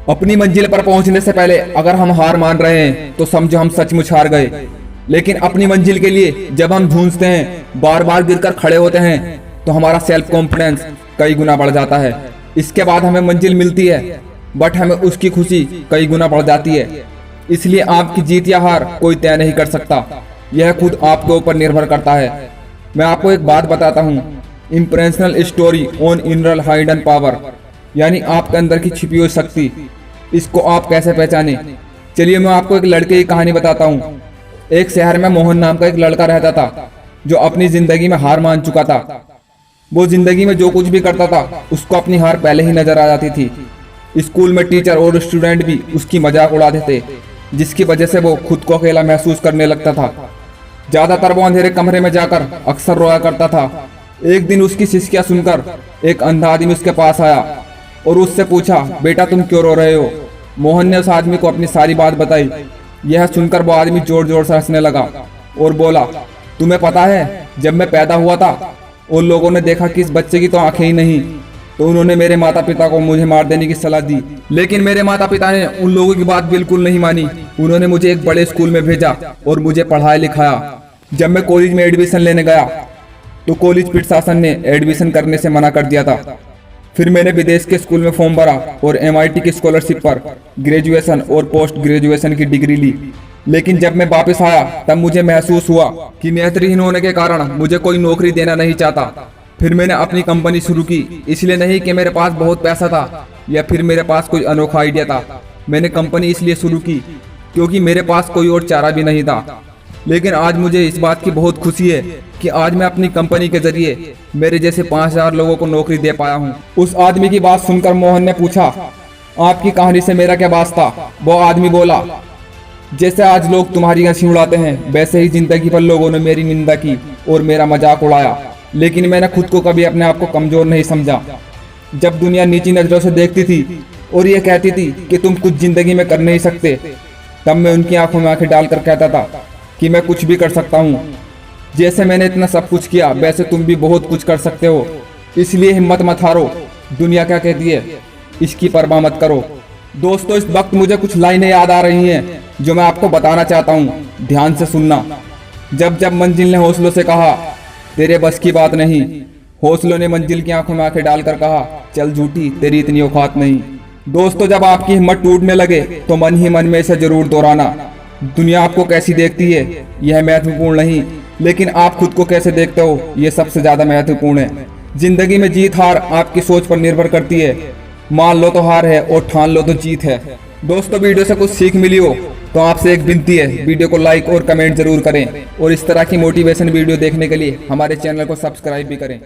अपनी मंजिल पर पहुंचने से पहले अगर हम हार मान रहे हैं तो समझो हम सचमुच हार गए। लेकिन अपनी मंजिल के लिए जब हम ढूंढते हैं, बार बार गिरकर खड़े होते हैं, तो हमारा सेल्फ कॉन्फिडेंस कई गुना बढ़ जाता है। इसके बाद हमें मंजिल मिलती है, बट हमें उसकी खुशी कई गुना बढ़ जाती है। इसलिए आपकी जीत या हार कोई तय नहीं कर सकता, यह खुद आपके ऊपर निर्भर करता है। मैं आपको एक बात बताता हूँ, इम्प्रेशनल स्टोरी ऑन इनरल हाइडन पावर, यानी आपके अंदर की छिपी हुई शक्ति। इसको आप कैसे पहचाने? चलिए मैं आपको एक लड़के की कहानी बताता हूँ। एक शहर में मोहन नाम का एक लड़का रहता था, जो अपनी जिंदगी में हार मान चुका था। वो जिंदगी में जो कुछ भी करता था, उसको अपनी हार पहले ही नजर आ जाती थी। स्कूल में टीचर और स्टूडेंट भी उसकी मजाक उड़ाते थे, जिसकी वजह से वो खुद को अकेला महसूस करने लगता था। ज्यादातर वो अंधेरे कमरे में जाकर अक्सर रोया करता था। एक दिन उसकी सिसकियां सुनकर एक अंधा आदमी उसके पास आया और उससे पूछा, बेटा तुम क्यों रो रहे हो? मोहन ने उस आदमी को अपनी सारी बात बताई। यह सुनकर वो आदमी जोर जोर से हंसने लगा और बोला, तुम्हें पता है, जब मैं पैदा हुआ था उन लोगों ने देखा कि इस बच्चे की तो आंखें ही नहीं, तो उन्होंने मेरे माता पिता को मुझे मार देने की सलाह दी। लेकिन मेरे माता पिता ने उन लोगों की बात बिल्कुल नहीं मानी। उन्होंने मुझे एक बड़े स्कूल में भेजा और मुझे पढ़ाया लिखाया। जब मैं कॉलेज में एडमिशन लेने गया तो कॉलेज प्रशासन ने एडमिशन करने से मना कर दिया था। फिर मैंने विदेश के स्कूल में फॉर्म भरा और MIT की स्कॉलरशिप पर ग्रेजुएशन और पोस्ट ग्रेजुएशन की डिग्री ली। लेकिन जब मैं वापस आया तब मुझे महसूस हुआ कि नेत्रहीन होने के कारण मुझे कोई नौकरी देना नहीं चाहता। फिर मैंने अपनी कंपनी शुरू की, इसलिए नहीं कि मेरे पास बहुत पैसा था या फिर मेरे पास कोई अनोखा आइडिया था। मैंने कंपनी इसलिए शुरू की क्योंकि मेरे पास कोई और चारा भी नहीं था। लेकिन आज मुझे इस बात की बहुत खुशी है कि आज मैं अपनी कंपनी के जरिए मेरे जैसे 5000 लोगों को नौकरी दे पाया हूँ। उस आदमी की बात सुनकर मोहन ने पूछा, आपकी कहानी से मेरा क्या वास्ता? वो आदमी बोला, जैसे आज लोग तुम्हारी हंसी उड़ाते हैं, वैसे ही जिंदगी भर लोगों ने मेरी निंदा की और मेरा मजाक उड़ाया। लेकिन मैंने खुद को कभी अपने आप को कमजोर नहीं समझा। जब दुनिया नीची नजरों से देखती थी और ये कहती थी कि तुम कुछ जिंदगी में कर नहीं सकते, तब मैं उनकी आंखों में आंखें डालकर कहता था कि मैं कुछ भी कर सकता हूँ। जैसे मैंने इतना सब कुछ किया, वैसे तुम भी बहुत कुछ कर सकते हो। इसलिए हिम्मत मत हारो। दुनिया क्या कहती है, इसकी परवाह मत करो। दोस्तों, इस वक्त मुझे कुछ लाइनें याद आ रही हैं जो मैं आपको बताना चाहता हूँ, ध्यान से सुनना। जब जब मंजिल ने हौसलों से कहा, तेरे बस की बात नहीं, हौसलों ने मंजिल की आंखों में आंखें डालकर कहा, चल झूठी, तेरी इतनी औकात नहीं। दोस्तों, जब आपकी हिम्मत टूटने लगे तो मन ही मन में इसे जरूर दोहराना। दुनिया आपको कैसी देखती है यह महत्वपूर्ण नहीं, लेकिन आप खुद को कैसे देखते हो यह सबसे ज्यादा महत्वपूर्ण है। जिंदगी में जीत हार आपकी सोच पर निर्भर करती है। मान लो तो हार है और ठान लो तो जीत है। दोस्तों, वीडियो से कुछ सीख मिली हो तो आपसे एक विनती है, वीडियो को लाइक और कमेंट जरूर करें और इस तरह की मोटिवेशन वीडियो देखने के लिए हमारे चैनल को सब्सक्राइब भी करें।